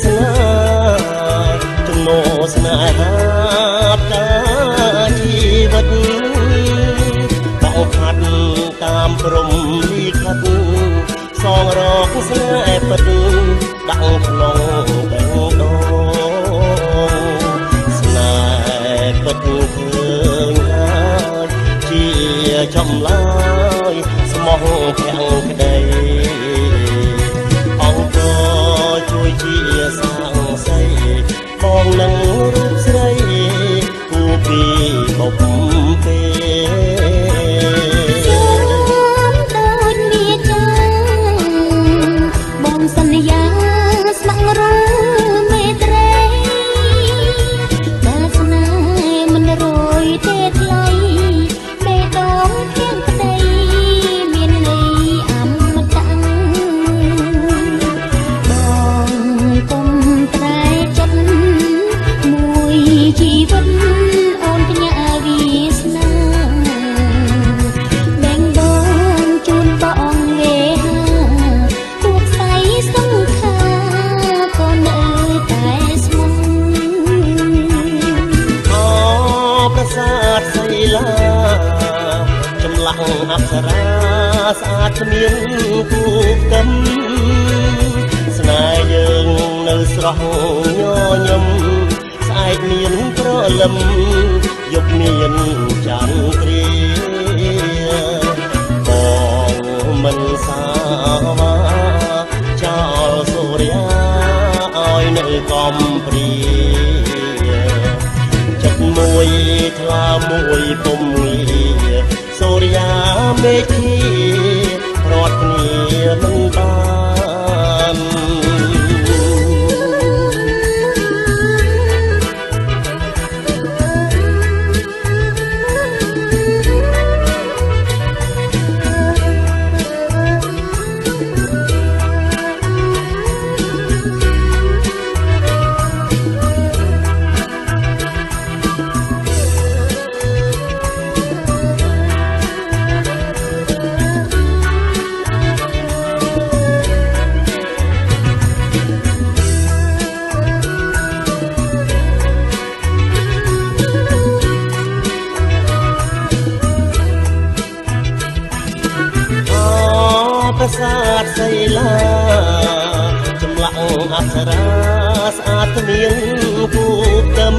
ស្នាចំណោស្នេហាតាជីវិតបងខាត់តាមព្រំលីខាត់សងរកស្នេហ៍ពិតដាក់ក្នុងបេះដូងស្នេហ៍ពិតឃើញហើយជាចំឡាយស្មោះភាំងក្តីអង្គជួយជាសាងសីបងនឹងរូបស្រីគូពីបបពេសន្យាស្ម័គ្ររូមេត្រីតែស្នេហ៍មិនរយទេថ្លៃបេះដូងភាំងក្តីមានន័យអមតៈបងកុំត្រែចិត្តមួយជីវិតអូនផ្ញើវាសនាបែងបងជូនបងវេហាសីឡាចម្លាក់អប្សរាស្អាតគ្មានគូកឹមស្នេហ៍យើងនៅស្រស់ញញឹមស្អែកមានប្រលឹមយប់មានចន្ទ្រាបងមិនសាវាចោលសូរិយាឲ្យនៅកំព្រាមួយថ្លាមួយពុំងារសូរិយាមេឃីរត់គ្នាមិនបានប្រាសាទសីឡាចម្លាក់អប្សរាស្អាតគ្មានគូកឹម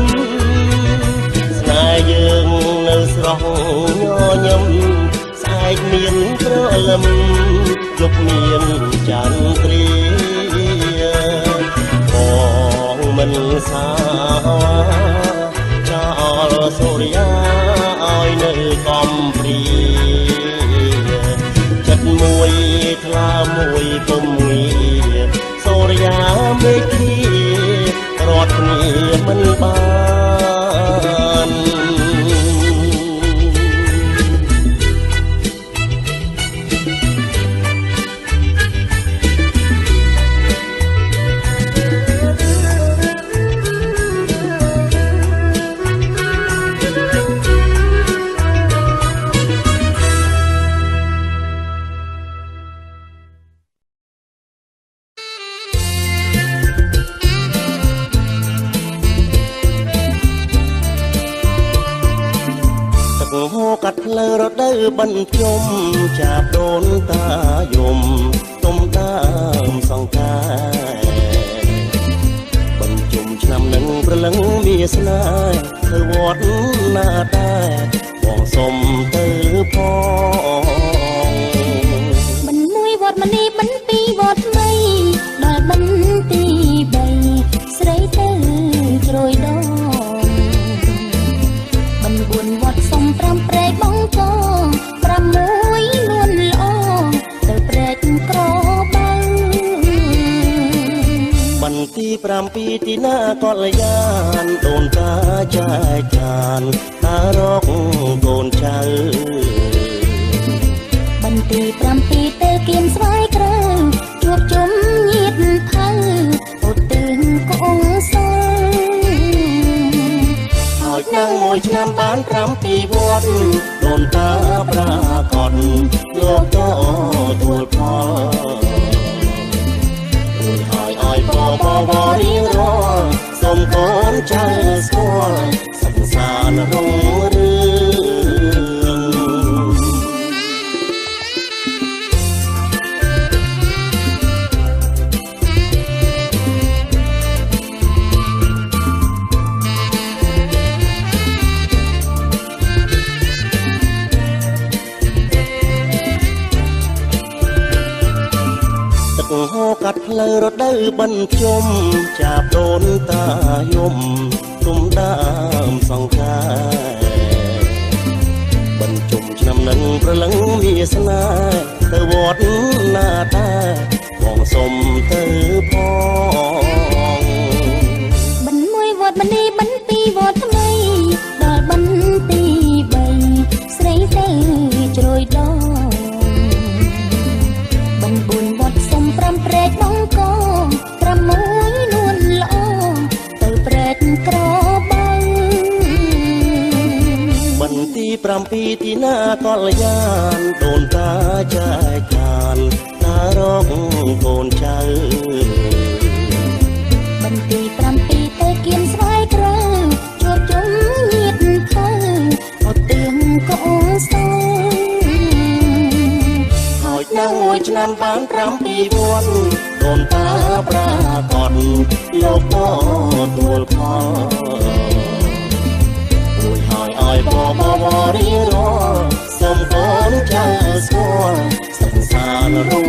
ស្នេហ៍យើងនៅស្រស់ញញឹមស្អែកមានប្រលឹមយប់មានចន្ទ្រាបងមិនសាចោលសូរិយាឲ្យនៅកំព្រាមួយថ្លាមួយពុំងារសូរិយាមេឃីរត់គ្នាមិនបានកាត់ផ្លូវរដូវបន្ទំចាប់ដូនតាយំទុំតាមសង្ការបញ្ជុំឆ្នាំនឹងប្រលឹងមានស្នេហ៍ធ្វើវត្តណាដែរបងសុំទៅផងមិនមួយវត្តមនីមិនពីរវត្តថ្មីដល់មិនទី3ស្រីទៅជ្រោយដងមិន4វត្តសុំ5ព្រែកបងកង6នួនល្អទៅព្រែកក្របើបន្ទី7ទីណាកលយានដូនតាចែកចានតារកកូនចៅបន្ទី7ទៅគៀនស្វាយក្រៅជួបជុំញាតថៅឧទ្ទិសកងសហើយនឹងមួយឆ្នាំបាន7វត្តដូនតាប្រាកដលោកទទួលផលរួចហើយឲ្យបបវរី ចៅស្គាល់សង្សាររុងរឿងហូរកាត់ផ្លូវរដូវបញ្ជុំចាប់ដូនតាយំទុំដើមសង្ការបញ្ជុំឆ្នាំនឹងប្រលឹងវាសនាទៅវត្តណាតាបងសុំទៅផងបិណ្ឌមួយវត្តមនីបិណ្ឌពីរវត្តថ្មីដល់បិណ្ឌទី3ស្រីទៅជ្រោយដងបិណ្ឌ4វត្តសុំ5ព្រែកបងកង6នួនល្អទៅព្រែកក្របើបិណ្ឌទី7ទីណាកលយានដូនតាចែកខានតារកកូនចៅបិណ្ឌទី7ទៅគៀនស្វាយក្រៅជួបជុំញាតភៅអត់ទៀងកូនសើហើយដល់មួយឆ្នាំបាន7វត្តដូនតាប្រាកដលោកក៏ទួលផលរួចហើយឲ្យបបរីរសុំកូនចៅស្គាល់សង្សាររុង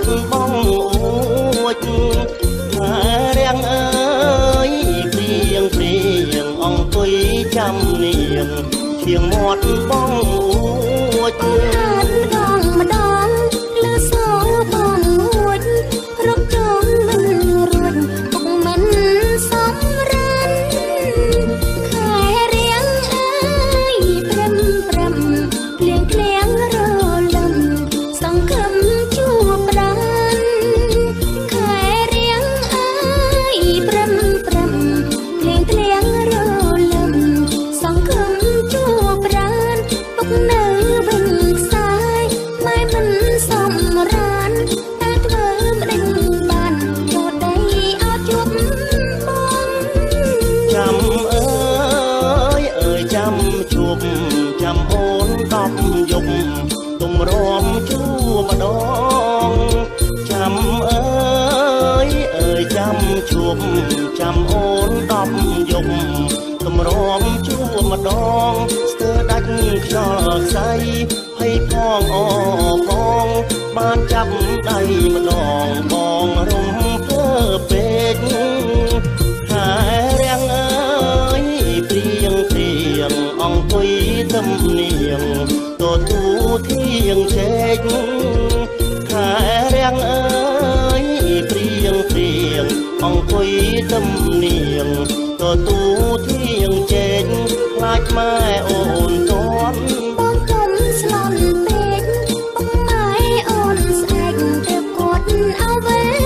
រឿងបងអួចហើយរៀងអើយព្រៀងព្រៀងអង្គុយចាំនាងឈៀងមាត់បងអួចម្ដងលើសងបងអួចរកចង់មិនរួចពុកមិនសំរានខែរៀងអើយព្រឹមព្រឹមភ្លៀងភ្លៀងរលឹមសង្ឃឹមជួបប្រាចាំអូន10យប់ទុំរំជួម្ដងចាំអើយចាំជួបចាំអូន10យប់ទុំរំជួម្ដងស្ទើរដាច់ខ្យល់ខ្សែហើយផងអផងបានចាប់ដៃម្ដងបងរំភើពេកហើយរៀងអើយព្រៀងព្រៀងអង្គុយទំនៀងទូធៀងជែកខែរៀងអើយព្រៀងព្រៀងអង្គុយទំនៀងទូធៀងជែកខ្លាចម៉ែអូនតន់បងទុំស្លន់ពេកបងម៉ែអូនស្អែកទៅគាត់เอาវិញ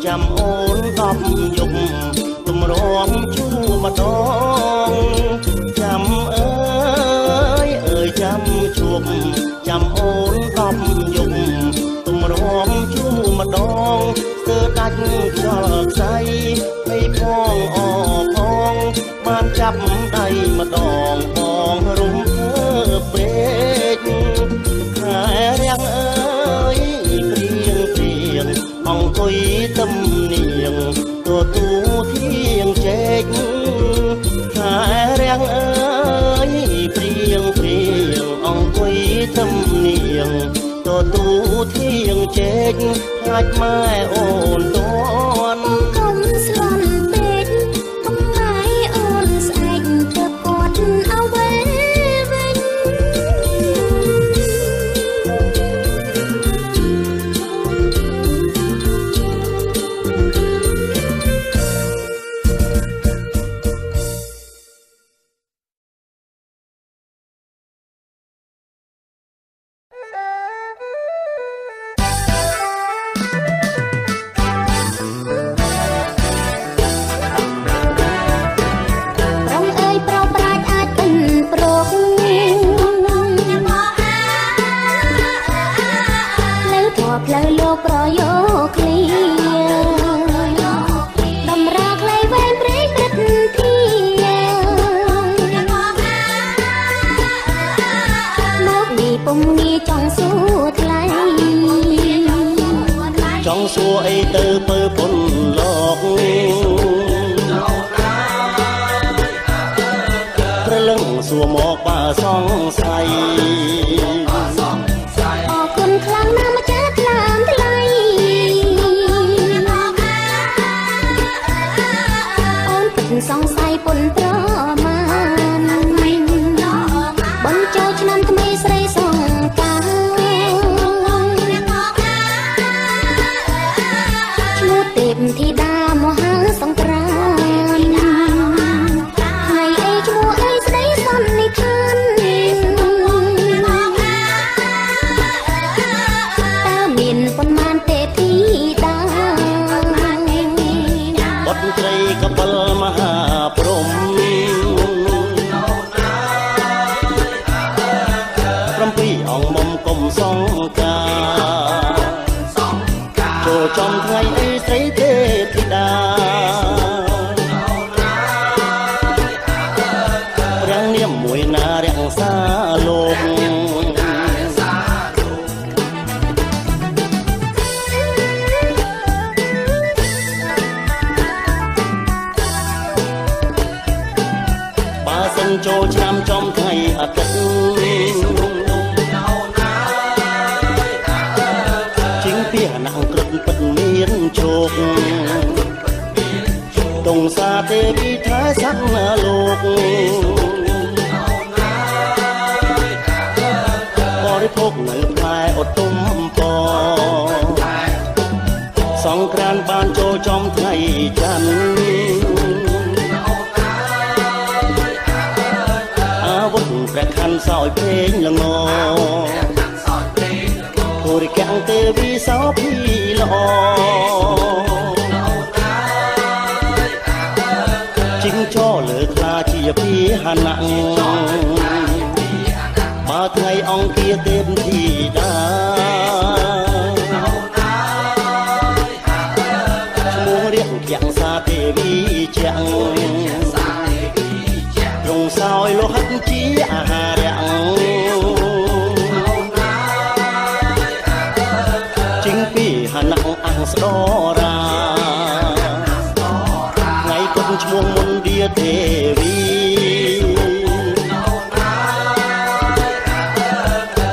ចាំអូន10យប់ទុំរំជួម្ដងចាំអើយចាំជួបចាំអូន10យប់ទុំរំជួម្ដងស្ទើរដាច់ខ្យល់ខ្សែហើយផងអផងបានចាប់ដៃ កខ្លាចម៉ែអូនតន់កុំស្លន់ពេកកុំងាយអូនស្អែកទៅគាត់เอาไว้វិញផ្លូវលោកប្រយោគលីតម្រាខ្លីវែងព្រៃព្រឹកធាមកនេះពុំងាយចង់សួរថ្លៃចង់សួរអីទៅពើពុនលោកព្រលឹងសួរមកបើសង្ស័យអរគុណខ្លាំងណាស់ម្ចាស់ថ្លើមថ្លៃអូនពិតសង្ស័យពុនប្រមាណបញ្ចូលឆ្នាំថ្មីស្រីសង្ការឈ្មោះទេពធីតាមហាសង្គ្រាមថ្ងៃអីឈ្មោះអីស្ដីសន្និដ្ឋានប៉ុន្មានទេពធីតាបុត្រីកពិលមហាព្រំ7អង្គមុំគុំសង្ការចូលចំថ្ងៃអីស្រីទេពធីតារាំងនាមមួយណារាំងសាលោកចូលឆ្នាំចំថ្ងៃអាទិត្យជាងពីអាណងក្រឹតពិតមានជោគតុងសាទេវីថាស័ក្តិលោកបរិភោគនៅផ្លែឧត្តមពសង្ក្រាន្តបានចូលចំថ្ងៃច័ន្ទព្រះខ័នសោយពេញល្ងធូរិកាំងទេវីសោភីល្អជីងចោលើខ្លាជាពីហណៈបើថ្ងៃអង្គាទេពធីតាឈ្មោះរៀបយ៉ាងសាទេវីជាងរងសោយលោហិតជាអាហារជាងពីហណៈអង្គស្ដរាថ្ងៃពុនឈ្មោះមុនឌាទេវី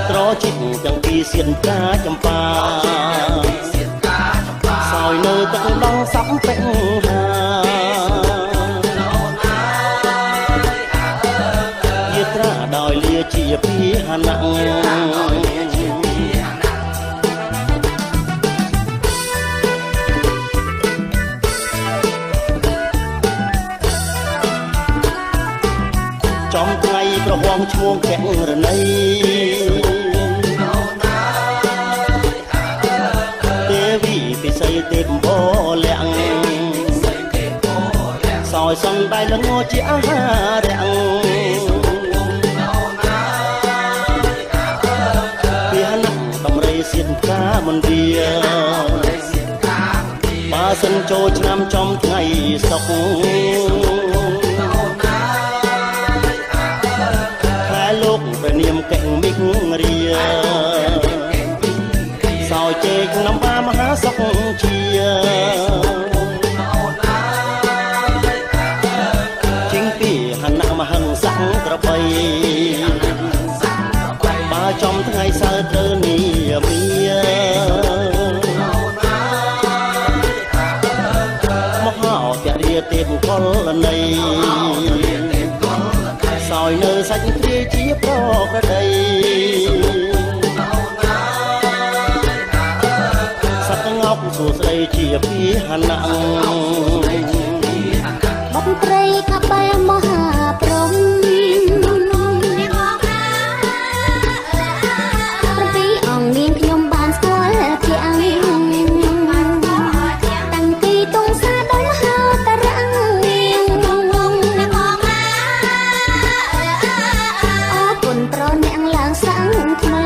ត្រជីកទាំងពីរសៀនកាចម្ប៉ាសោយនៅទឹកដងសំពេញហាដោយលាជាពីហណៈចំថ្ងៃប្រហងឈ្មោះកែងរណីទេវីពិសីទេពបលាក់សោយសំដៃលងជាអាហារសៀនកាមន្ទាបើសិនចូលឆ្នាំចំថ្ងៃសុកខែលោកព្រះនាមកេងមិករាសោយជែកនំបាមហាសុកជាជាងពីហណៈមហិង្ស័កក្របីបើចំថ្ងៃសៅរ៍ត្រូវនីមី ប្រដីសត្វងប់សួស្ដីជាពីហណាំងបត់ព្រៃកបែមហាព្រំពីអង្គនាងខ្ញុំបានស្គាល់ជាអង្គតាំងពីទងសាដុំហៅតារាំងអរគុណប្រអ្នកឡើងសាំងថ្មី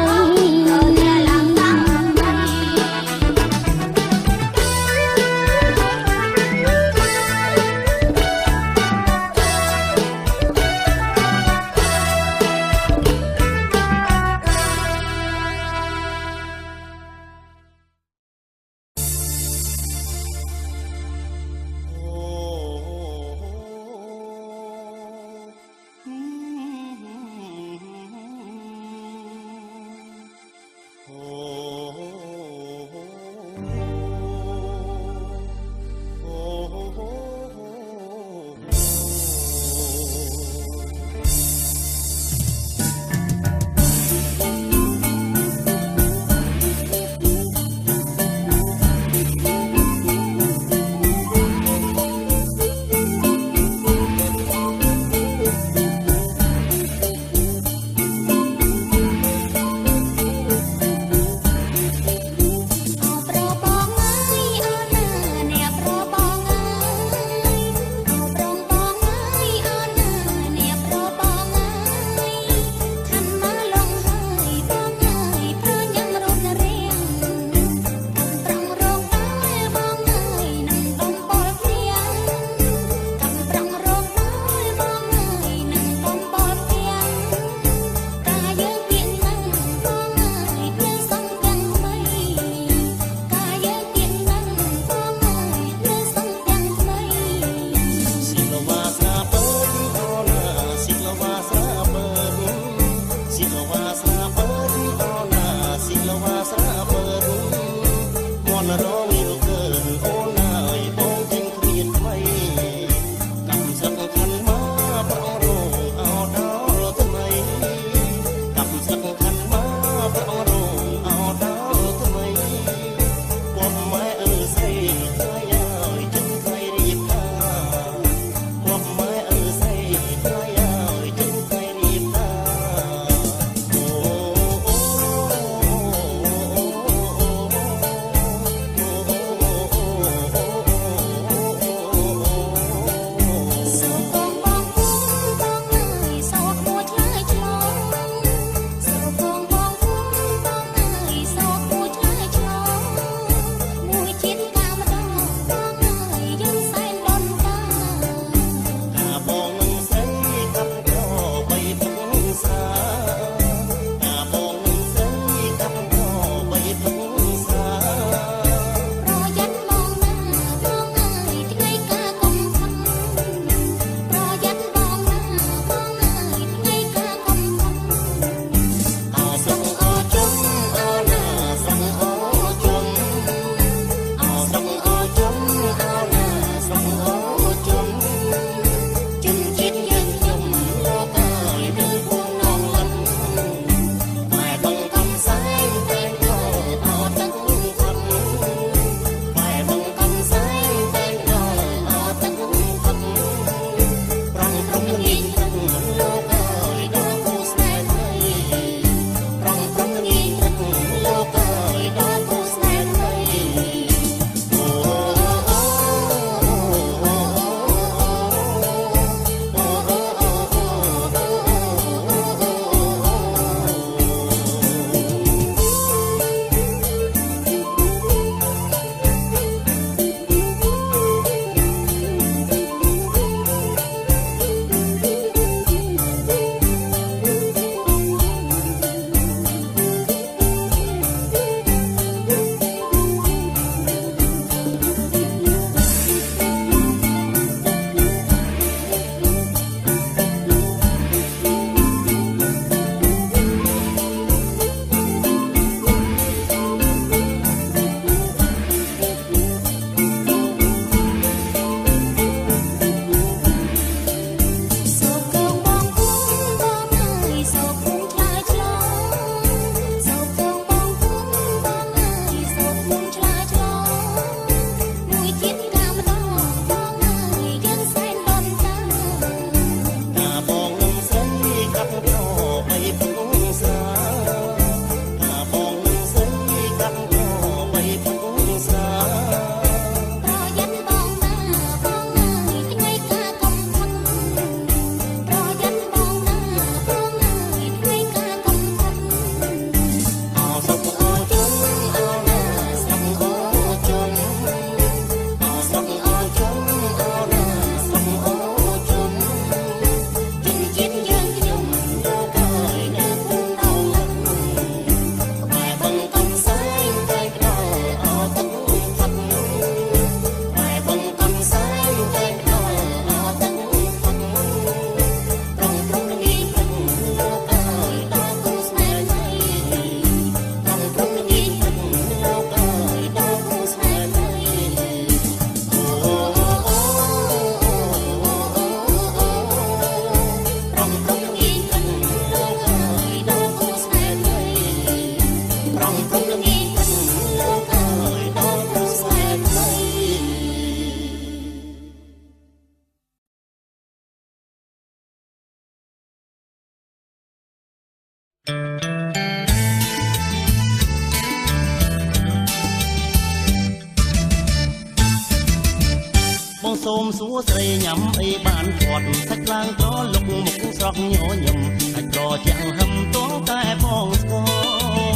សូមសួរស្រីញ៉ាំអីបានគាត់សាច់ឡើងត្រលុកមុខស្រស់ញញឹមសាច់ត្រជាងហឹមទងតែបងស្គ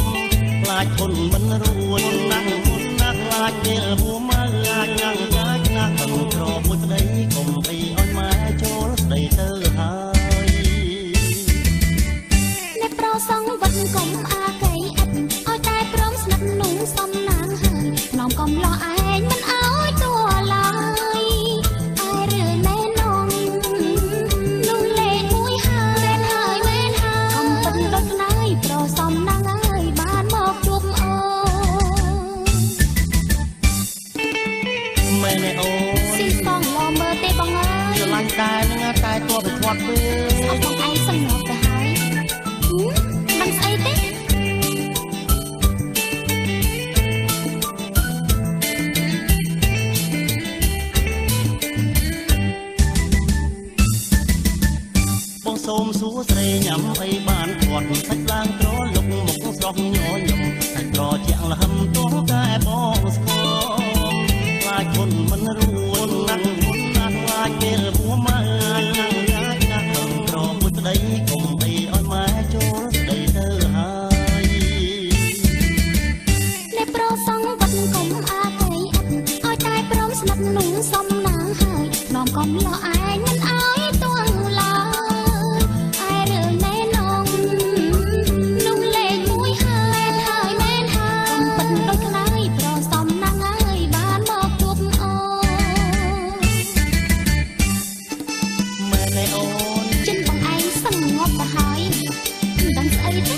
មខ្លាចធនមិនរួចណាស់ខ្លាចពេលហួមើអាចញ៉ាំកាចណាស់ទាំងក្រមួយប្តីកុំអីឲ្យម៉ែចូលស្ដីទៅហើយអ្នកប្រសងវត្តកុំអាកៃអិតឲ្យតែព្រមស្និទ្ធនោះសំណាងហើយនាំកំឡោះឯងមិនឲ្យតួឡើយឯរឿងណែនងនោះលេខមួយហើយមែនហើយកុំពិតដូចណៃប្រសំណាងអើយបានមកជួបអូមែនអូស៊ីសងឡមើលទេបងអើយស្រឡាញ់តែនឹងតែតួទៅធាត់ពេស្អប់បងឯងសឹងមកទៅហើយមិនស្អីទេបងសូមសួរស្រីញ៉ាំអីបានគាត់សាច់ឡើងត្រលុកមុខស្រស់ញញឹមសាច់ត្រជាងលហឹមទងតែបងស្គមខ្លាចធនមិនរួចណាស់ខ្លាចពេលហួមើអាចណាស់ទាំងក្រមួយប្តីកុំអីឲ្យម៉ែចូលស្ដីទៅហើយអ្នកប្រសងវត្តកុំអាកៃអិតឲ្យតែព្រមស្និទ្ធនោះសំណាងហើយនាំកំឡោះឯងមិនឲ្យតួឡើយឯរឿងណែនងនោះលេខមួយហើយមែនហើយកុំពិតដូចខ្លាយប្រសំណាងអើយបានមកជួបអូមែនទេអូនចិនបងឯងសឹងងាប់ទៅហើយមិនដឹងស្អីទេ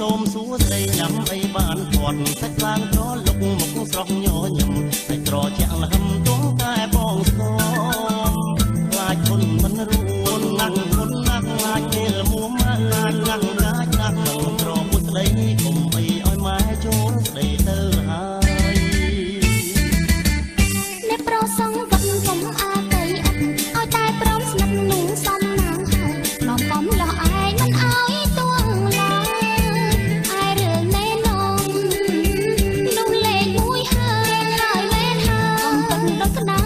សូមសួរស្រីញ៉ាំអីបានគាត់សាច់ឡើងត្រលុកមុខស្រស់ញញឹមសាច់ត្រជាងលហឹមទងតែបងស្គមខ្លាចធនមិនរួចណាស់ខ្លាចពេលហួមើអាចណាស់កាចណាស់ទាំងក្រមួយស្ដីកុំអីឲ្យម៉ែចូលស្ដីទៅហើយអ្នកប្រសងវត្តកុំអាកៃអិតឲ្យតែព្រមស្និទ្ធនោះសំណាងហើយនាំកំឡោះឯងមិនឲ្យតួឡើយឯរឿងណែនងនោះលេខមួយហើយមែនហើយកុំពិតដូចក្តៅ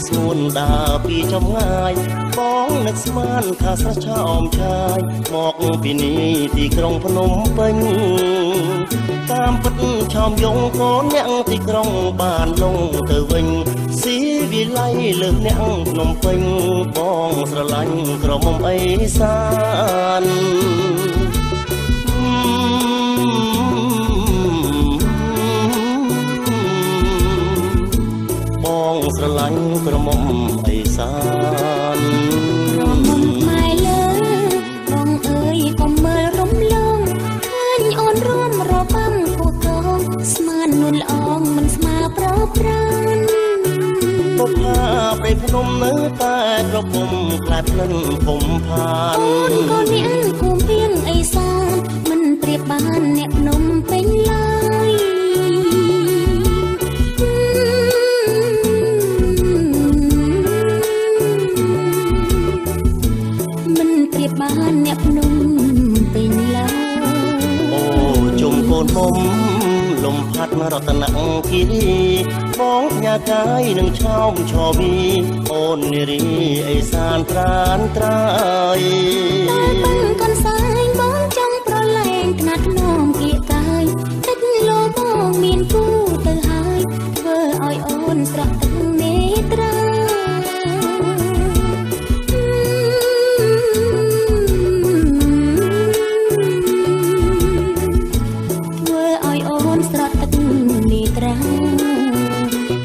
ស្ងួនដើរពីចំងាយបងនឹកស្មានថាស្រស់ឆោមឆាយមកពីនេះទីក្រុងភ្នំពេញតាមពិតឆោមយងកូនអ្នកទីក្រុងបានលងទៅវិញស៊ីវិល័យលើកអ្នកភ្នំពេញបងស្រឡាញ់ក្រមុំអីសានបងស្រឡាញ់ក្រមុំអីសានក្រមុំខ្មែរលើបងអើយកុំមើលរំលងឃើញអូនរួមរបាំគូកងស្មាននួនល្អងមិនស្មើប្រប្រានបុព្វាព្រៃភ្នំនៅតែក្រពុំខ្លាចភ្លឹងភុំផានអូនក៏អ្នកគូពីងអីសានមិនប្រៀបបានអ្នកភ្នំពេញឡើយបានអ្នកភ្នំពេញឡើយអូជុំកូនមុំលំផាត់រតនគិរីបងផ្ញើកាយនឹងឆោមឆោវីអូននារីអេសានប្រានត្រើយតែបងកនសាយបងចង់ប្រឡែងថ្នាក់ធ្នមគៀកកាយទឹកលោបងមានគូទៅហើយធ្វើឲ្យអូនស្រក់ទឹកនេត្រា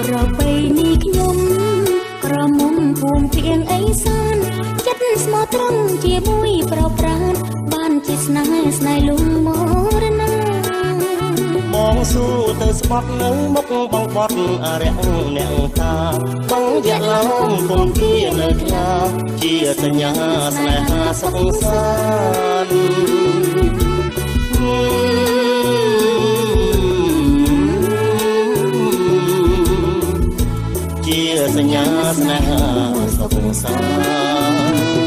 ប្រពៃនេះខ្ញុំក្រមុំភូមិពីងអីសានចិត្តស្មោះត្រង់ជាមួយប្រប្រានបានជាស្នេហ៍លំមរណាបងស៊ូទៅស្បត់នៅមុខបងបត់អរិយអ្នកតាបងយ៉ាឡងគង់គៀនៅខ្លាជាសញ្ញាស្នេហាសុខសាន្តជាសញ្ញាស្នេហាសុខសាន្ត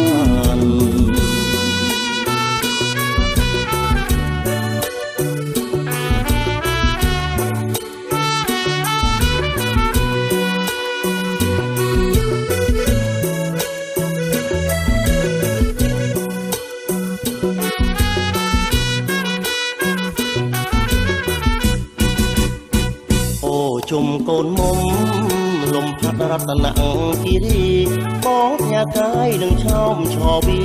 អូជុំកូនមុំលំផាត់រតនគិរីបងផ្ញើកាយនឹងឆោមឆោវី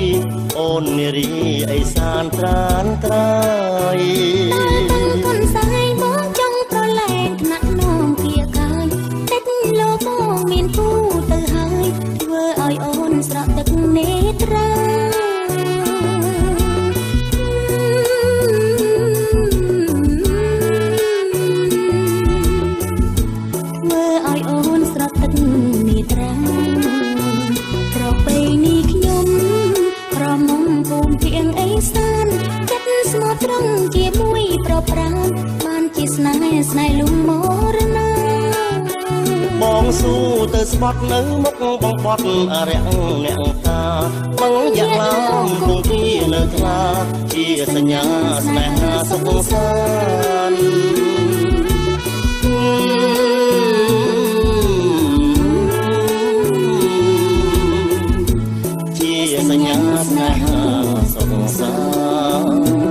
អូននារីអេសានត្រានត្រើយតែកូនសាយបងចង់ប្រឡែងថ្នាក់នំគៀកកាយទឹកលោបងមានគូទៅហើយធ្វើឲ្យអូនស្រក់ទឹកនេត្រាប្រពៃនេះខ្ញុំក្រមុំភូមិពីងអីសានចិត្តស្មោះត្រង់ជាមួយប្រប្រានបានជាស្នេហ៍លំមរណាបងស៊ូទៅស្បត់នៅមុខបងបត់អរិយអ្នកតាបងយ៉ាឡងគង់គៀនៅខ្លាជាសញ្ញាស្នេហាសុខសាន្តសញ្ញាស្នេហាសុខសាន្ត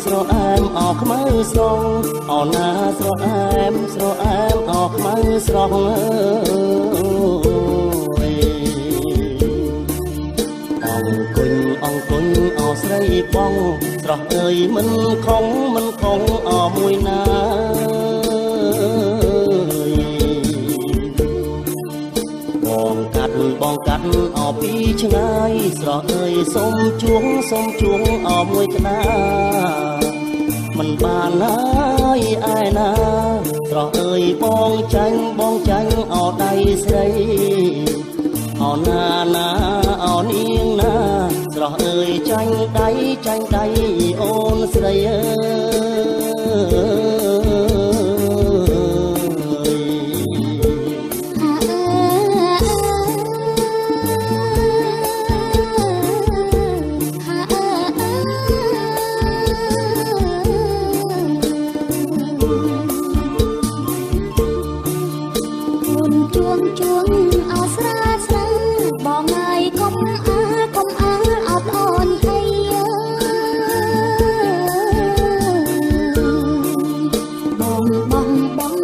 ស្រអែមអោខ្មៅស្រងអូនណាស្រអែមអោខ្មៅស្រងអើយអង អង្គុញអោស្រីបងស្រស់អើយមិនខំអមួយណាបងកាត់អពីឆ្ងាយស្រស់អើយសុំជួងអមួយក្តាមិនបានហើយឯណាស្រស់អើយបងចាញ់អដៃស្រីអណាអនាងណាស្រស់អើយចាញ់ដៃអូនស្រីអើជួងអោស្រាបងហើយកុំអើអត់អូនអីបង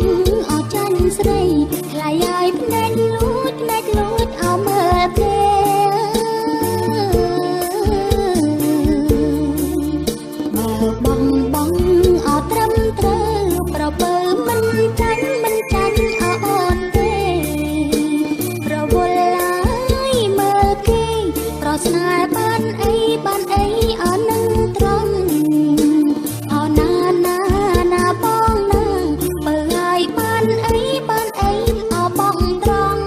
អោចាញ់ស្រីខ្លាយហើយភ្នែកលួចអោមើលទេបងអោត្រឹមត្រូវប្រពើមិនចាញ់អោអូនស្នេហ៍បានអីអរនឹងត្រង់អរណាបងណាបើហើយបានអីអរបងត្រង់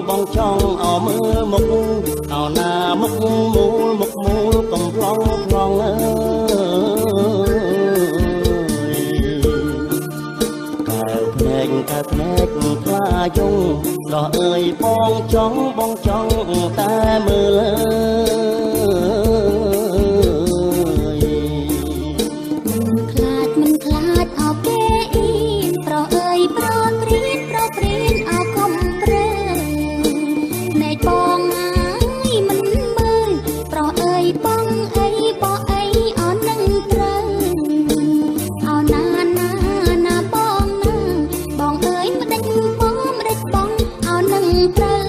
បងចង់អោមើលមុខអោណាមុខមូលកំប្លង់អើយកែវភ្នែកថ្លាយងស្រស់អើយបងចង់តែមើលមិនខ្លាចអោគេអ៊ីប្រអើយប្រព្រៀនអោកុំបងហើយមិនមើលប្រអើយបងអីអរនឹងត្រូវអរណាបងណាបងអើយម្ដេចបងអរនឹងត្រូវ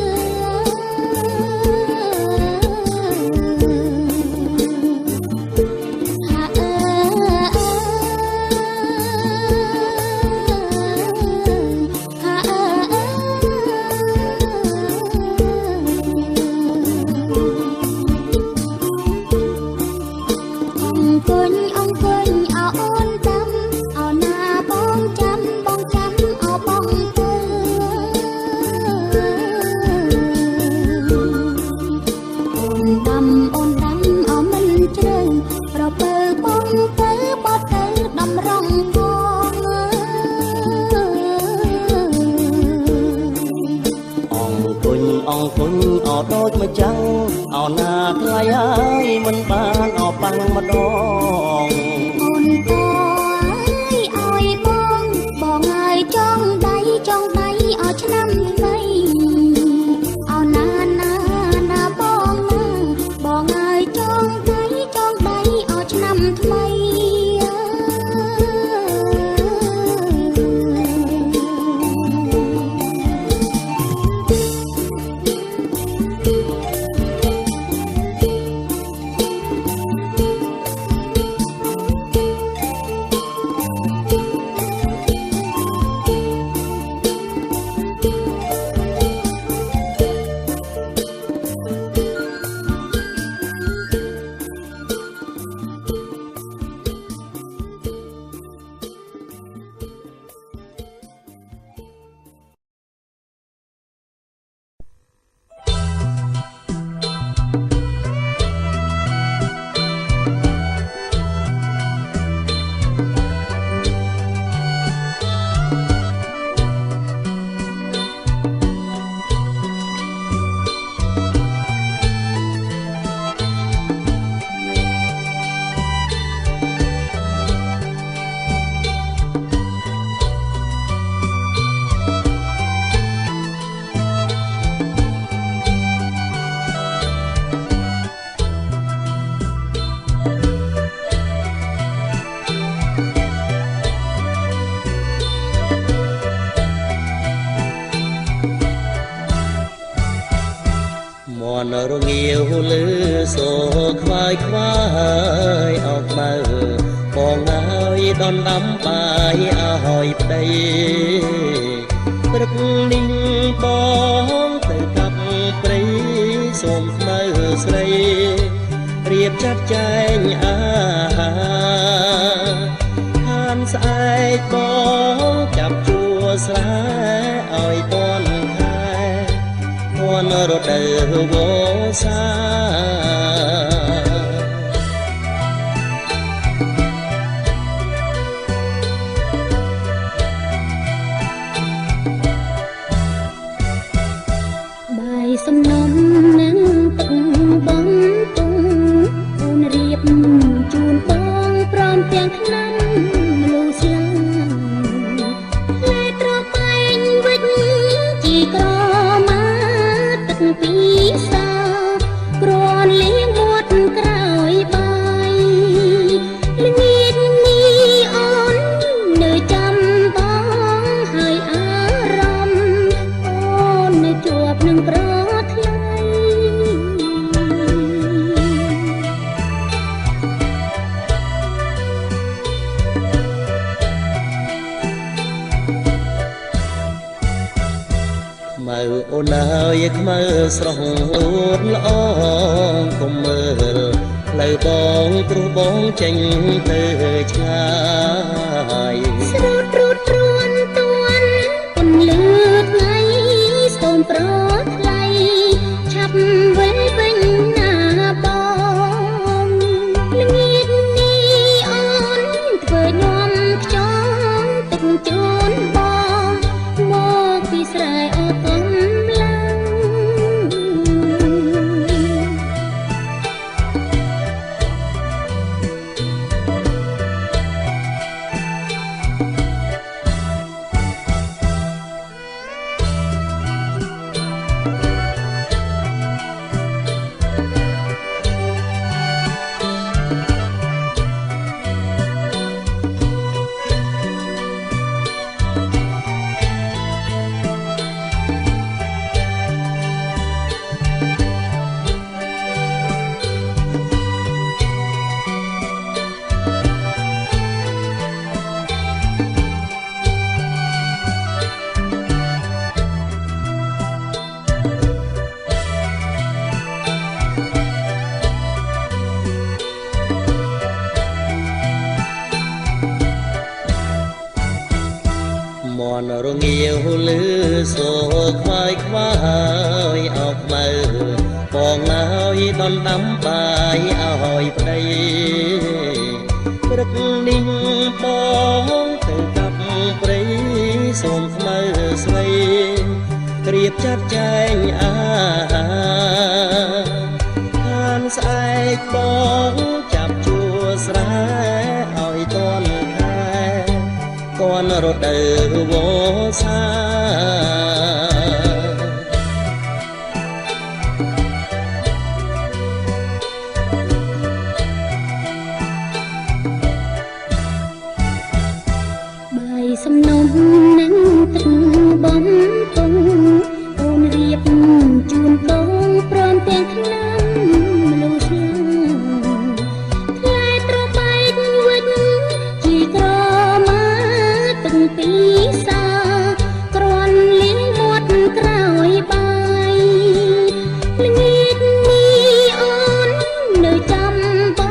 អង្គុញអោអូនចាំអោណាបងចាំអោបងទៅអូនដាំអោមិនជ្រៅប្រពើបងទៅបត់ទៅដំរងផងអង្គុញអោដូចមកចាំងអោណាថ្លៃហើយមិនបានអោបាំងម្ដងអូនតើឲ្យបងហើយចង់ដៃអោឆ្នាំថ្មីអោណាបងហើយចង់ដៃអោឆ្នាំថ្មី មន់រងាវលឺសូខ្វាយខ្វាយអោកមើបងហើយដនដាំបាយឲ្យប្តីព្រឹកនេះបងទៅកាប់ព្រៃសូមស្មើស្រីរៀបចាត់ចែងអាហារហានស្អែកបងចាប់ជួស្រែឲ្យតន់ខែតន់រដូវវស្សាបាយសំណុំនឹងទឹកបងពុងអូនរៀបជូនបងព្រមទាំងឆ្នាំលូស្លាលែត្របែងវិចជីក្រមាទឹកពីសាគ្រាន់លៀងមាត់ក្រោយបាយល្ងាចនេះអូននៅចាំបងហើយអារម្មណ៍អូននៅជាប់នឹងប្រថ្លៃខ្មៅអូនហើយខ្មៅស្រស់អួតល្អកុំមើលផ្លូវបងព្រោះបងចេញទៅឆ្ងាយស្រូតរូតរួនទួនពន្លឺថ្ងៃសូមប្រថ្លៃឆាប់វិលវិញណាបងល្ងាចនេះអូនធ្វើញាំខ្យងទឹកជូនបងមកពីស្រែអស់កំឡាំងមន់រងាវលឺសូខ្វាយខ្វាយអោកមើបងហើយដនដាំបាយឲ្យប្តីព្រឹកនេះបងទៅកាប់ព្រៃសូមស្មើស្រីរៀបចាត់ចែងអាហារខានស្អែកបងចាប់ជួស្រែឲ្យតន់ខែតន់រដូវវស្សាបាយសំណុំនឹងទឹកបំពងអូនរៀបជូនបងព្រមទាំងឆ្នាំលូស្លាថ្លែត្របែកវិចជីក្រមាទឹកពីសាគ្រាន់លៀងមាត់ក្រោយបាយល្ងាចនេះអូននៅចាំប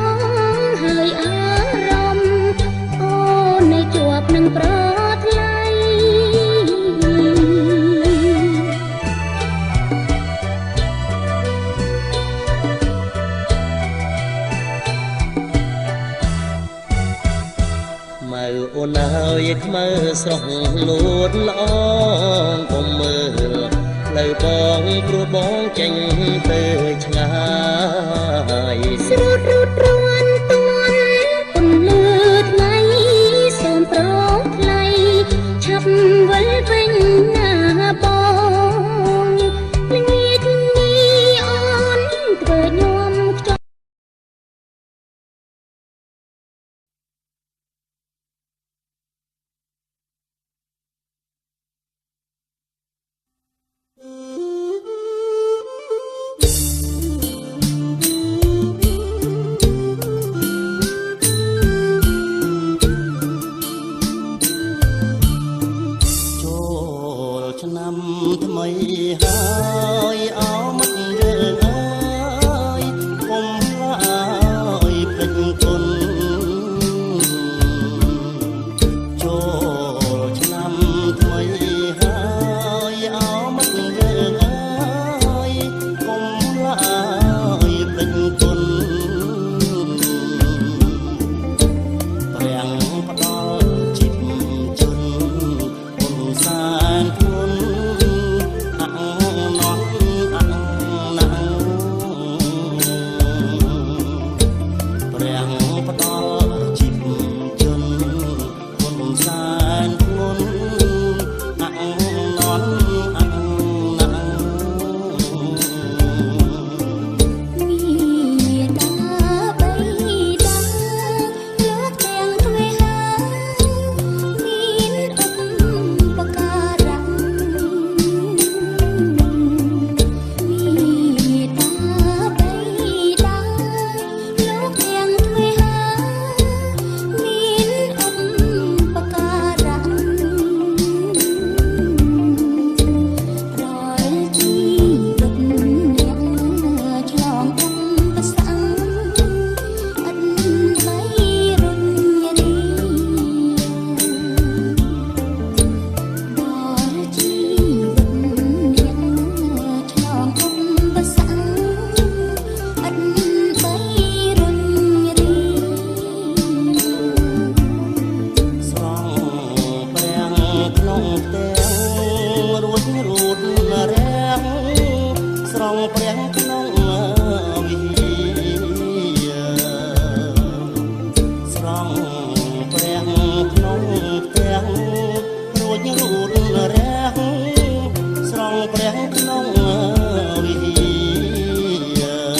ងហើយអារម្មណ៍អូននៅជាប់នឹងប្រថ្លៃខ្មៅអូនហើយខ្មៅស្រស់លួតល្អកុំមើលផ្លូវបងព្រោះបងចេញទៅឆ្ងាយស្រូតរូតរួនទួនពន្លឺថ្ងៃសូមប្រថ្លៃឆាប់វិលវិញណាបងល្ងាចនេះអូនធ្វើញាំខ្យង ងព្រះក្នុងវិហារស្រង់ព្រះក្នុងផ្ទះរួចរូតរះស្រង់ព្រះក្នុងវិហារ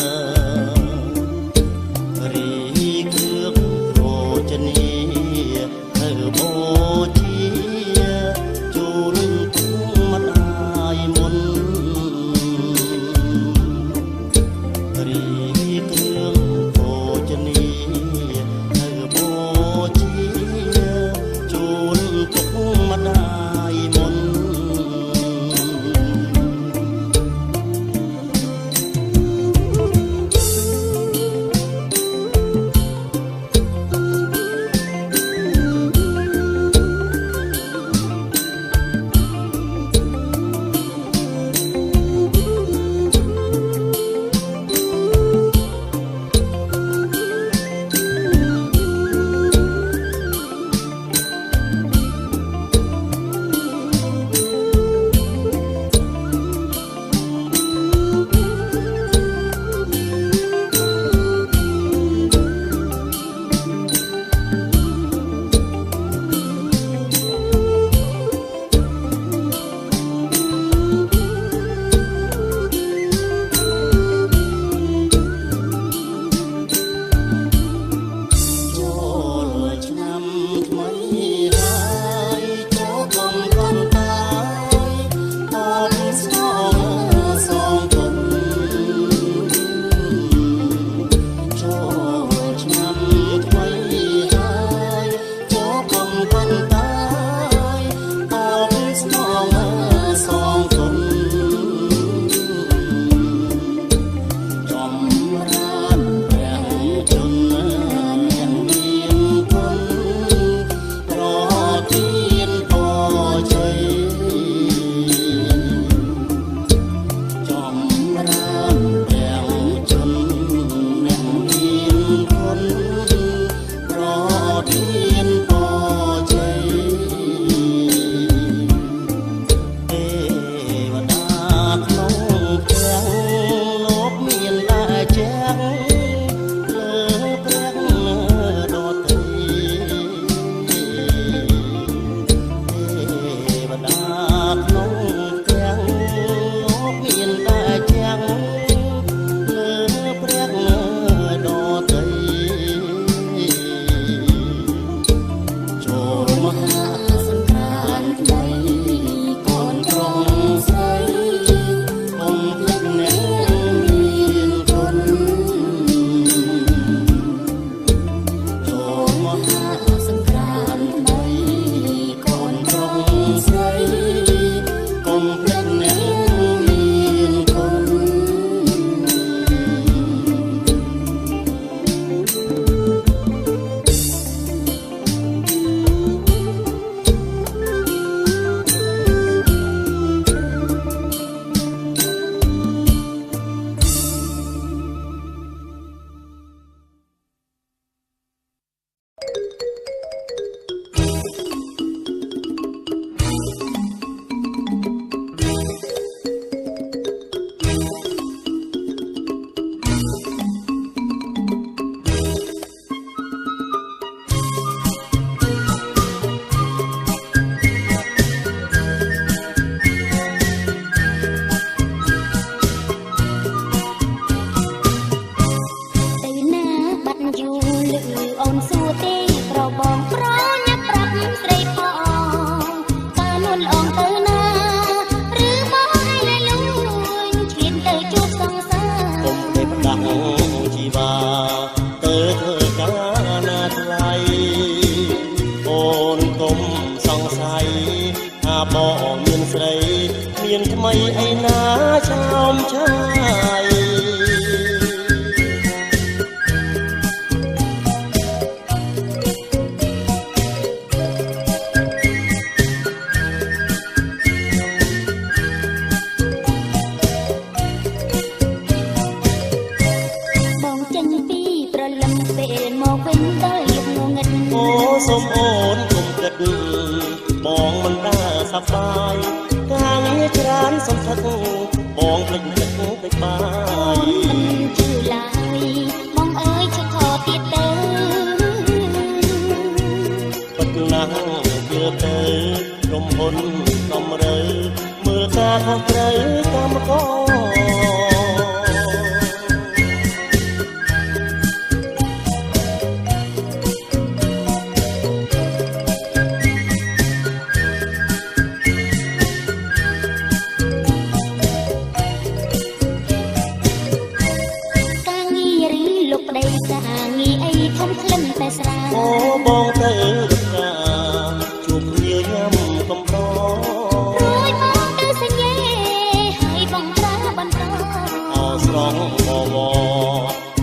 រីគ្រឿងរជនីទៅបូជាជូនគុំម្ដាយមុនរីគ្រឿងរជនីទៅបូជាជូនគុំម្ដាយមុនបងមានស្រីមានថ្មីឯណាឆោមឆាយបងចេញពីប្រលឹមពេលមកវិញដល់យប់ងងឹតអូសូមអូនគុំគិតបងមិនដាសប្បាយការងារច្រើនសន្ធឹកបងភ្លេចទឹកទៅប បាយមិនជឿឡើយបងអើយជួយខកទៀតទៅពិតណាស់យល់ទៅក្រុមហ៊ុនតម្រូវមើលការខុសត្រូវកម្មករតែស្រាអូបងទៅរត់ណាជួបគ្នាញ៉ាំកំដររួយមកទៅសញ្ញេឲ្យបងប្រើបន្តអស្រងបវ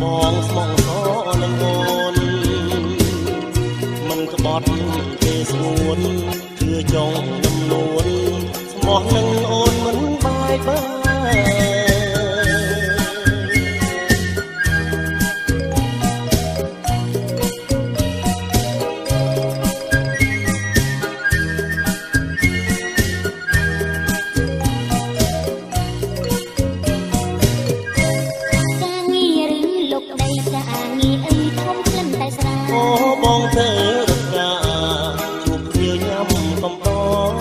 បងស្មងសនឹងអូនមិនក្បត់ទេស្ងួនជឿចង់ដំនួនស្មោះនឹងអូនមិនបាយបាយបងទៅរត់ណាជួបគ្នាញ៉ាំកំដរ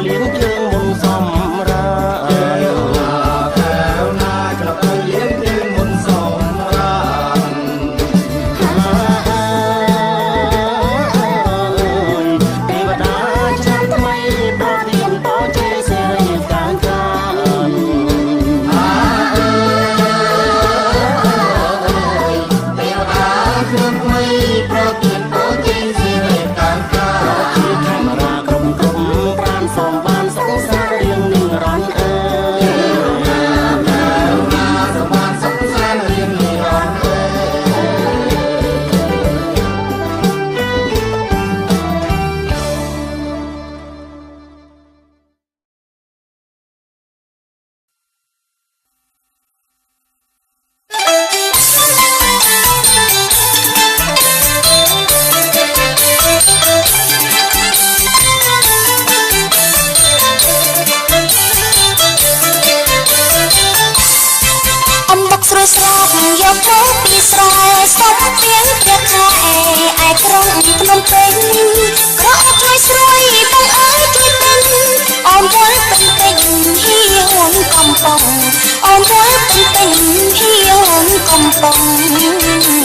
เลี้ยงเชิงมนต์สำราญ แถวนาเจ้าเลี้ยงเพียงมนต์สมราญ เทวดาฉันทำไมโปรดเตรียมต่อใจเสรีการการ เทวดาเครื่องไม่โปรดเกียรติโปรดจริงสิเหตุการณ์กล้า คือแคมรากลมกลมปราณสมบานสงสารเรียงหนึ่งร้อนแถวนาสมานสงสารเรียนนิรันดร์ អំបុកស្រួយស្រោបយកមកពីស្រែសុំពីងព្រះខែឯក្រុងភ្នំពេញក្រអត់ជួយស្រួយបងអើយជួយពេញអូនវល់ពេញពេញហៀវងកំប៉ុងអូនវល់ពេញពេញហៀវងកំប៉ុង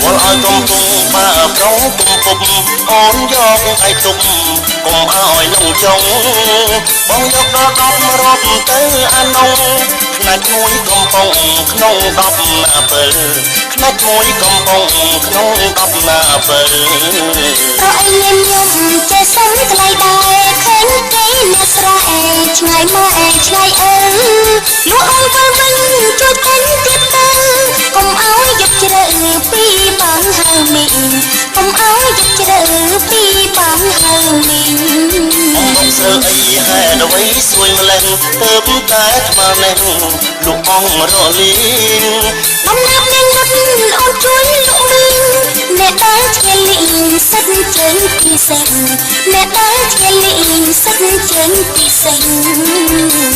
វល់ឲ្យកំពុងបើប្រងពុំពុំអូនយកឯទុំកុំឲ្យលងចុងបងយកដល់10រត់ទៅអានងខ្នាច់មួយកំប៉ុងក្នុង10ណាពើខ្នាច់មួយកំប៉ុងក្នុង10ណាពើ ប្រអីញញឹមចេះសុំថ្លៃដែរឃើញគេអ្នកស្រែឆ្ងាយម៉ែឆ្ងាយអើលក់អូនវិលវិញជួយទិញទៀតទៅកុំឲ្យយកជ្រើពីបងហៅមីងកុំឲ្យយកជ្រើពីបងហៅមីង ông sơ ấy hè đâu ấy xuôi mà lên tớp té mà lên lục ông rồi liên បំណាប់នឹងមុតអូនជួយលក់មីងអ្នកដើរឆ្ងាយលីងសិតជើងពីសេងអ្នកដើរឆ្ងាយលីងសិតជើងពីសេង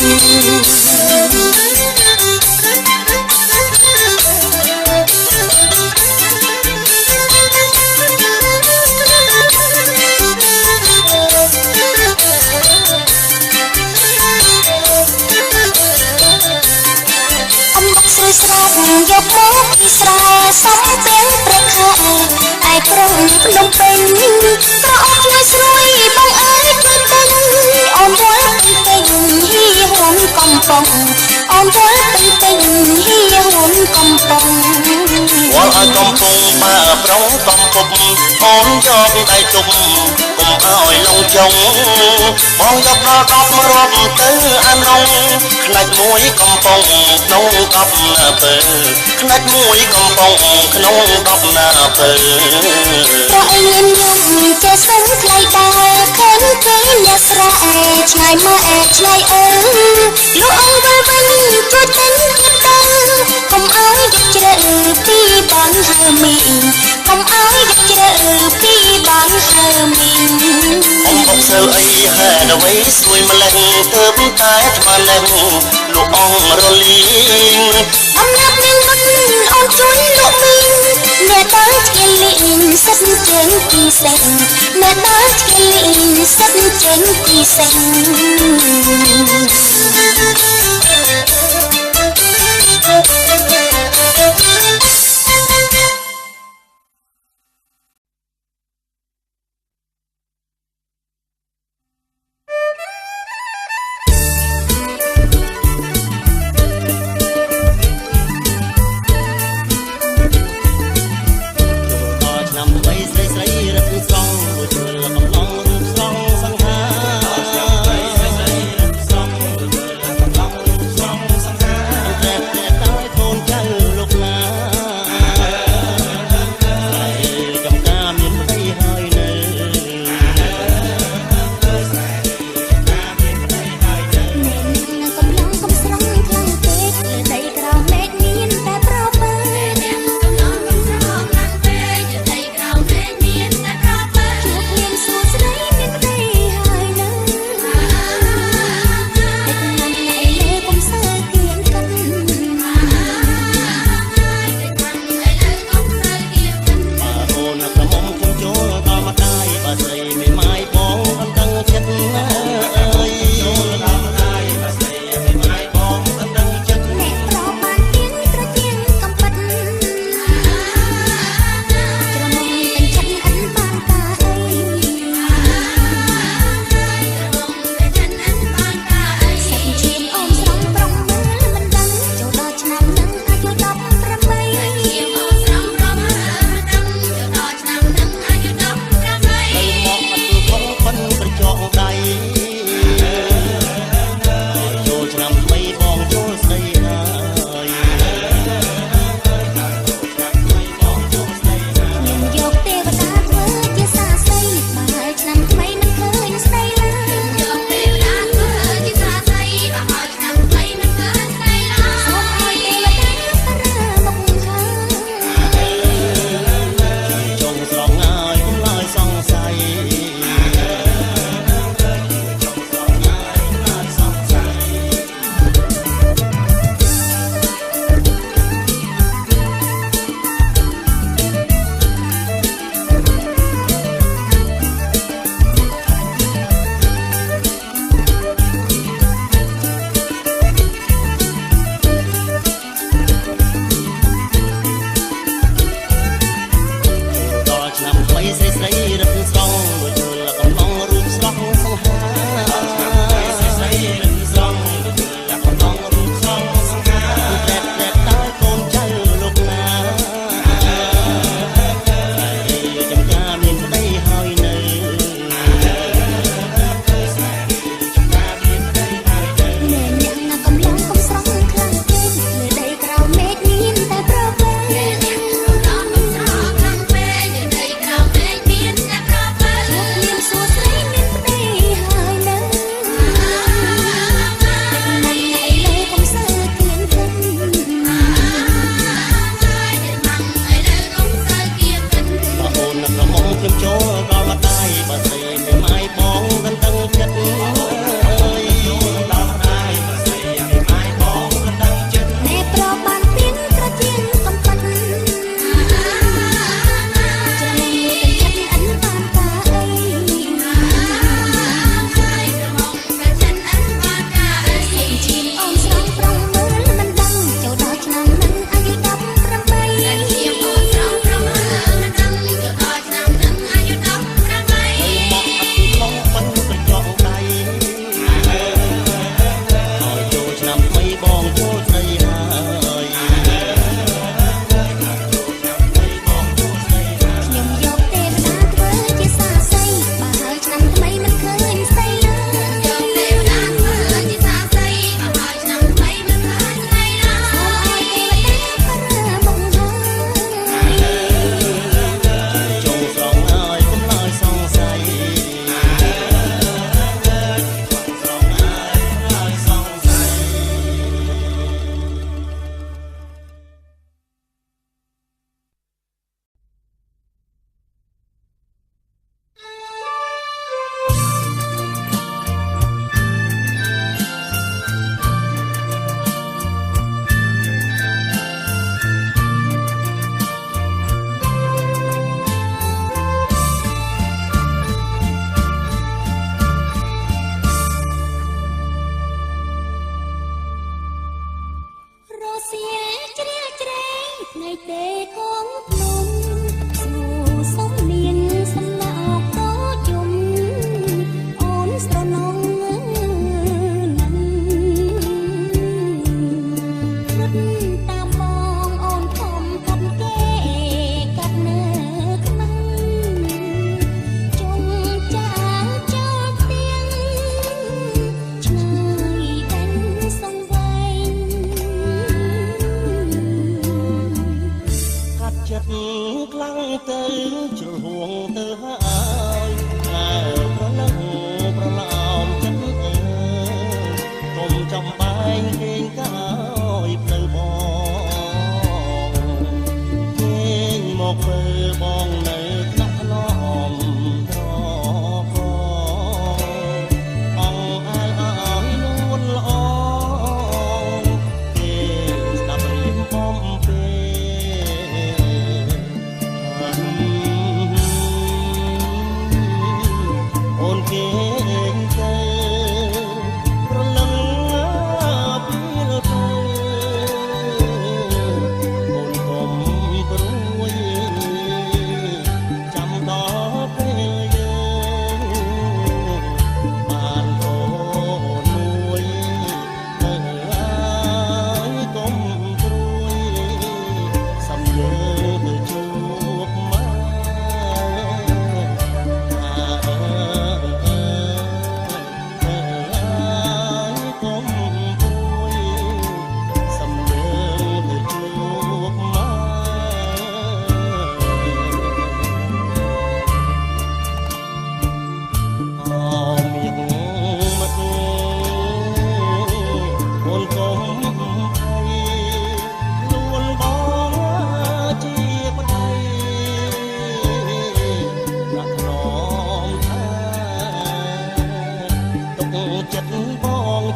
អំបុកស្រួយស្រោបយកមកពីស្រែសុំពីងព្រះខែឯក្រុងភ្នំពេញក្រអត់ជួយស្រួយបងអើយជួយពេញអូនវល់ពេញពេញហៀវងកំប៉ុងអូនវល់ពេញពេញហៀវងកំប៉ុង វល់ឲ្យកំពុងបើប្រងកំពុំអូនយកឯទុំកុំឲ្យលងចុងបងយកដល់10រត់ទៅអានងខ្នាច់មួយកំប៉ុងក្នុង10ណាពើខ្នាច់មួយកំប៉ុងក្នុង10ណាពើ ប្រអីញញឹមចេះសុំថ្លៃដែរឃើញគេអ្នកស្រែឆ្ងាយម៉ែឆ្ងាយអើលក់អូនវិលវិញជួយទិញទៀតទៅកុំឲ្យយកជ្រើពីបងហៅមីងកុំឲ្យយកជ្រើពីបងហៅមីង ông bọc sơ ấy hè đâu ấy xuôi mà lên tớp té mà lên lục ông rồi liên អំណាប់នឹងមុតអូនជួយលក់មីងអ្នកដើរឆ្ងាយលីងសិតជើងពីសេងអ្នកដើរឆ្ងាយលីងសិតជើងពីសេង ឆ្នាំបីស្រីស្រីរត់ស្រង់លួចមើលកំឡុងរូបស្រង់សង្ហាឆ្នាំបីស្រីស្រីរត់ស្រង់ល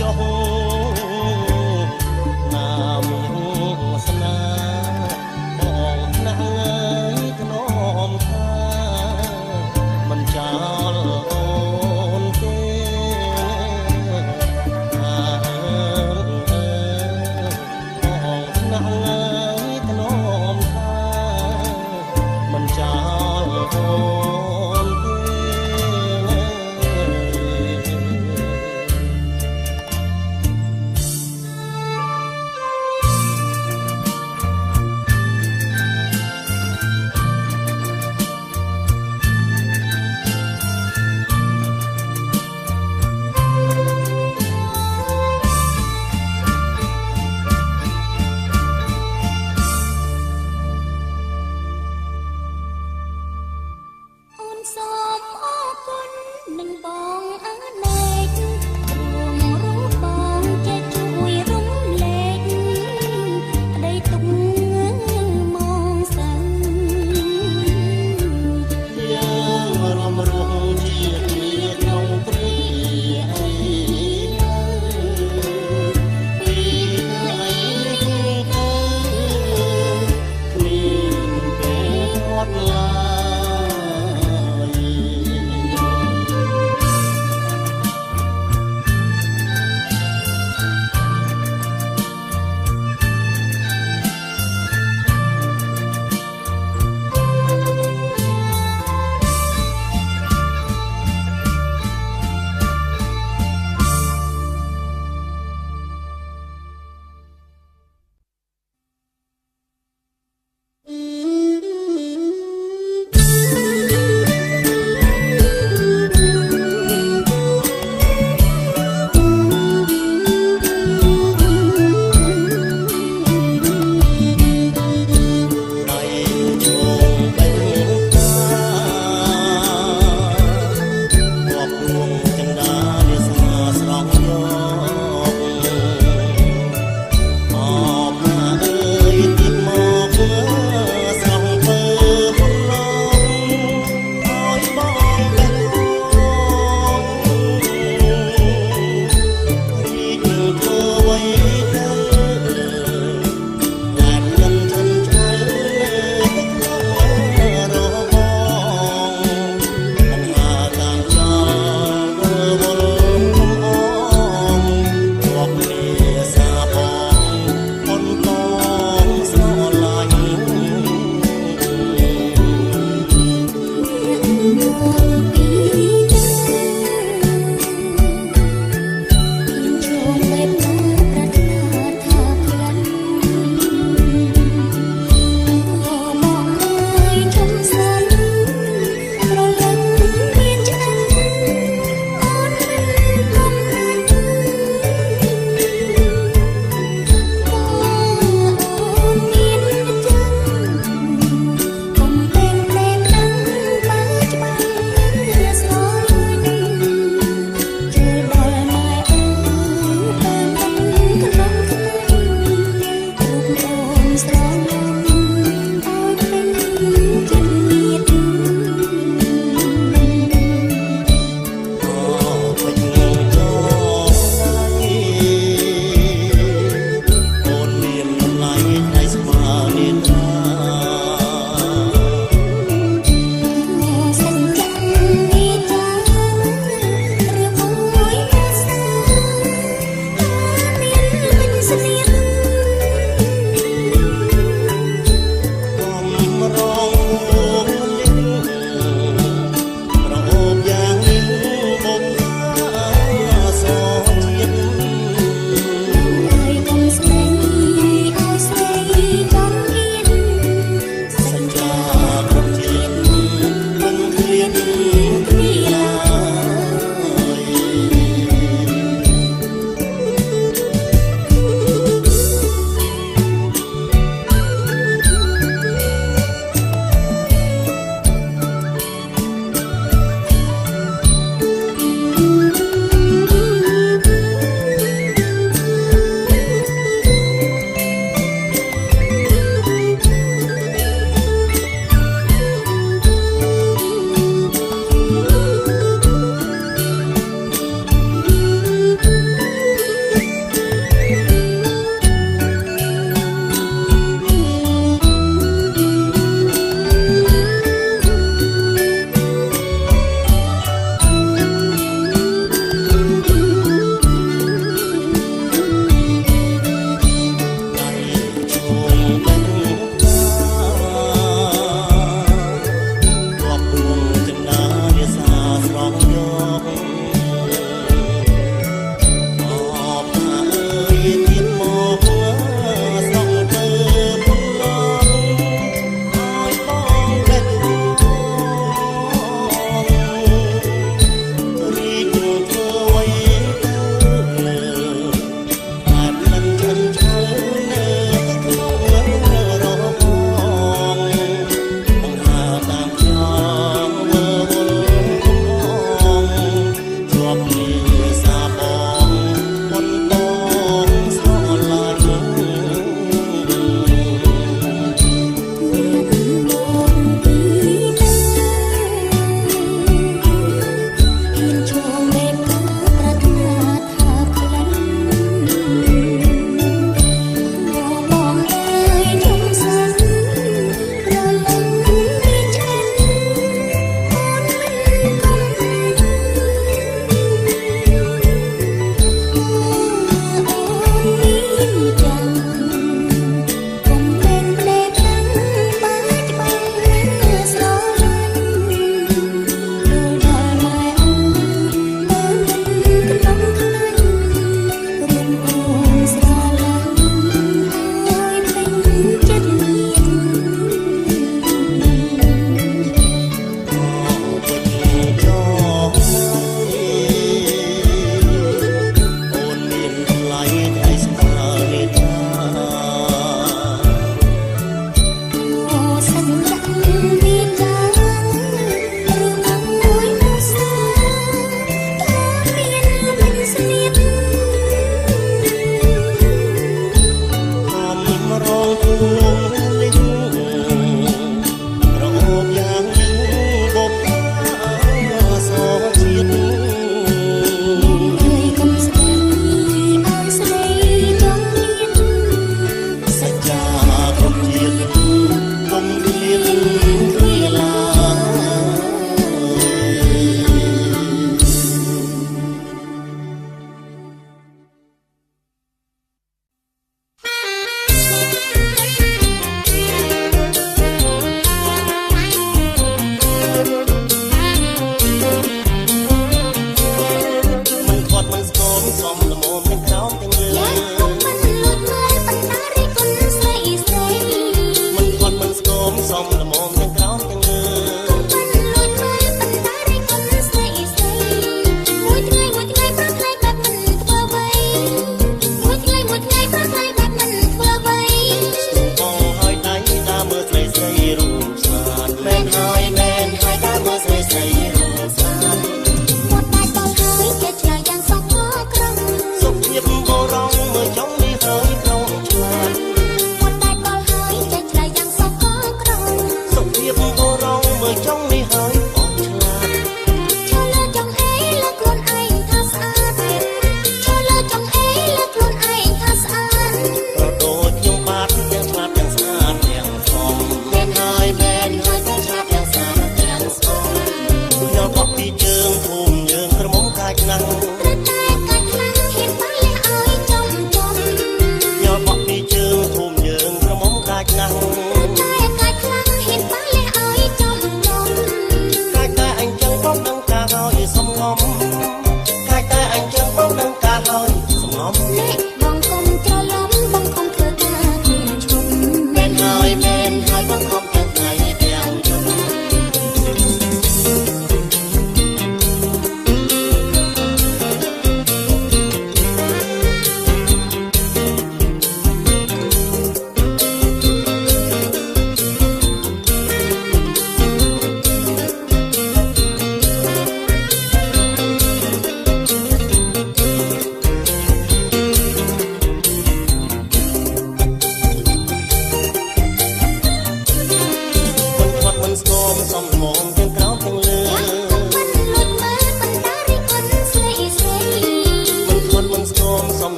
ចុះណាមស្នាបងណាស់អើយធ្នមថាមិនចោលអូនទេបងណាស់អើយធ្នមថាមិនចោលអូនទេ អ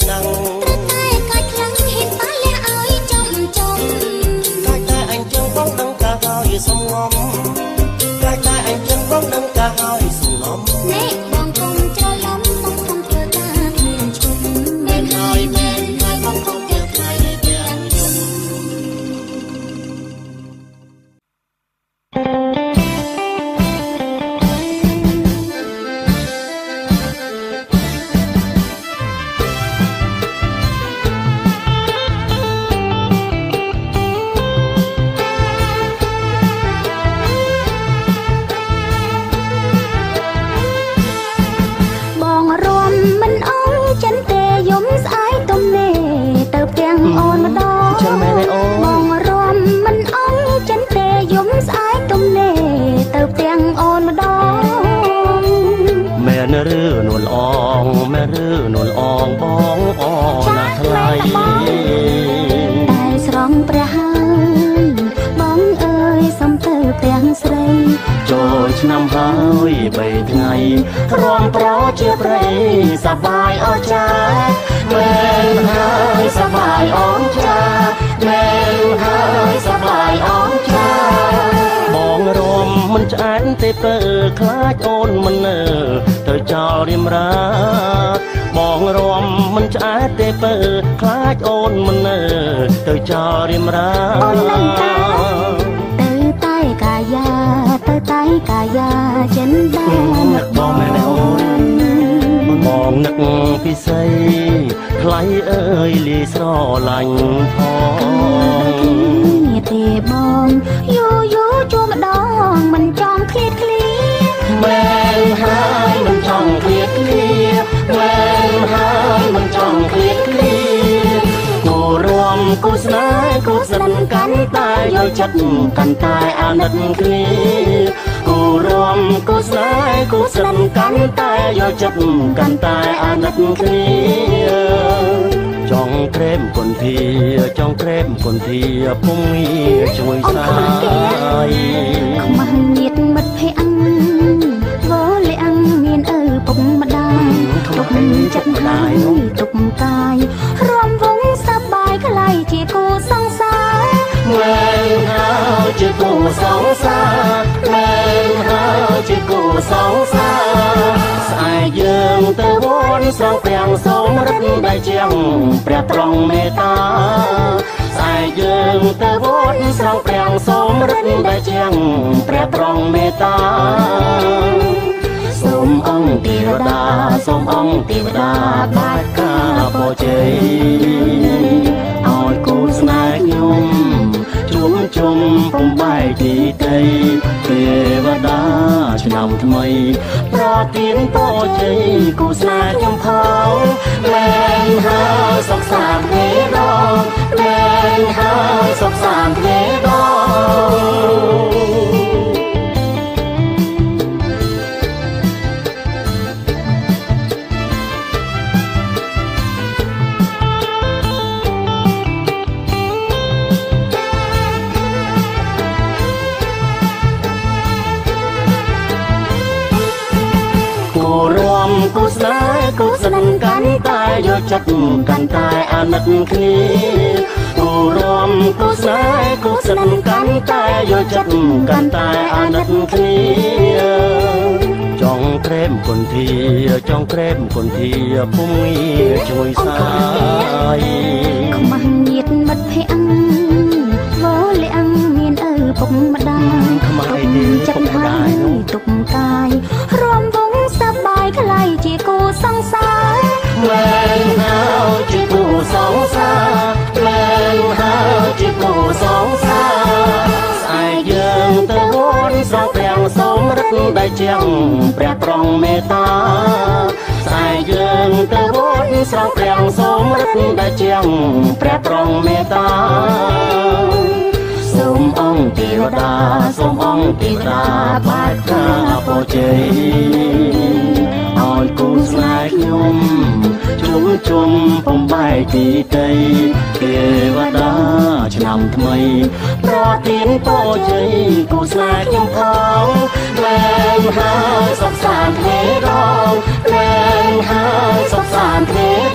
năng តែកាច់ខ្លាំងហ៊ានតាលះឲ្យចំចំ កាច់តែអញចឹងបងដឹងកាហើយសំងំកាច់តែអញចឹងបងដឹងកាហើយសំងំ នេះបងកុំច្រឡំបងខំធ្វើការគ្មានឈប់មែនហើយបងខំធ្វើថ្ងៃទាំងយប់ បងរំមិនអងចិនទេយំស្អែកទំនេរទៅទាំងអូនម្ដង ចឹងមែនទេអូន បងរំមិនអងចិនទេយំស្អែកទំនេរទៅទាំងអូនម្ដង មែនឬនួនអងមែនឬនួនអងបងអណាថ្លៃ តែស្រង់ព្រះហើយបងអើយសំទៅទាំងស្រី ចូលឆ្នាំហើយ3ថ្ងៃរំប្រជាប្រិយសប្បាយអស្ចារ្យមែនហើយសប្បាយអស្ចារ្យមែនហើយសប្បាយអស្ចារ្យបងរំមិនឆ្អែតទេពើខ្លាចអូនមិននៅទៅចោលរៀមរាបងរំមិនឆ្អែតទេពើខ្លាចអូនមិននៅទៅចោលរៀមរា អូននឹងតាទៅតែកាយាទៅតែកាយាចិនដែរ នឹកបងមែនទេអូនបងនឹកពិសីថ្លៃអើយលីស្រឡាញ់ផង គ្នាទេបងយូយូជួម្ដងមិនចង់ឃ្លាតឃ្លា មែនហើយមិនចង់ឃ្លាតឃ្លាមែនហើយមិនចង់ឃ្លាតឃ្លាគូរួមគូស្នេហ៍គូស្និទ្ធកាន់តែយកចិត្តកាន់តែអាណិតគ្នាគូរួមគូស្នេហ៍គូស្និទ្ធកាន់តែយកចិត្តកាន់តែអាណិតគ្នាចង់ក្រែមគុនធាចង់ក្រែមគុនធាពុំងារជួយសាយ ខ្មាស់ញាតមិត្តភក្តិវលៀងមានឪពុកម្ដាយទុកចិត្តហើយទុកកាយរំវងសប្បាយខ្លាយជាគូសង្សារ មែនហើយជាគូសង្សារមែនហើយជាគូសង្សារស្អែកយើងទៅវត្តស្រង់ព្រះសូមរិទ្ធដែលជាងព្រះត្រង់មេត្តាស្អែកយើងទៅវត្តស្រង់ព្រះសូមរិទ្ធដែលជាងព្រះត្រង់មេត្តាសូមអង្គទេវតាសូមអង្គទេវតាបាច់ការពរជ័យឲ្យគូស្នេហ៍ខ្ញុំជួបជុំពំបែកទីតីទេវតាឆ្នាំថ្មីប្រទានពរជ័យគូស្នេហ៍ខ្ញុំផងមែនហើយសុខសាន្តទេដងមែនហើយសុខសាន្តទេដង រួមគូស្នេហ៍គូស្និទ្ធកាន់តែយកចិត្តកាន់តែអាណិតគ្នាគូរួមគូស្នេហ៍គូស្និទ្ធកាន់តែយកចិត្តកាន់តែអាណិតគ្នាចង់ក្រែមគុនធាចង់ក្រែមគុនធាពុំងារជួយសាយ ខ្មាស់ញាតមិត្តភក្តិវលៀងមានឪពុកម្ដាយ ខ្មាស់អីទេពុកម្ដាយនោះ ទុកកាយរំវងសប្បាយខ្លាយជាគូសង្សារ មែនហើយជាគូសង្សារមែនហើយជាគូសង្សារស្អែកយើងទៅវត្តស្រង់ព្រះសូមរិទ្ធដែលជាងព្រះត្រង់មេត្តាស្អែកយើងទៅវត្តស្រង់ព្រះសូមរិទ្ធដែលជាងព្រះត្រង់មេត្តាសូមអង្គទេវតាសូមអង្គទេវតាបាច់ការពរជ័យឲ្យគូស្នេហ៍ខ្ញុំជួបជុំពំបែកទីតីទេវតាឆ្នាំថ្មីប្រទានពរជ័យគូស្នេហ៍ខ្ញុំផងមែនហើយសុខសាន្តទេដងមែនហើយសុខសាន្តទេដ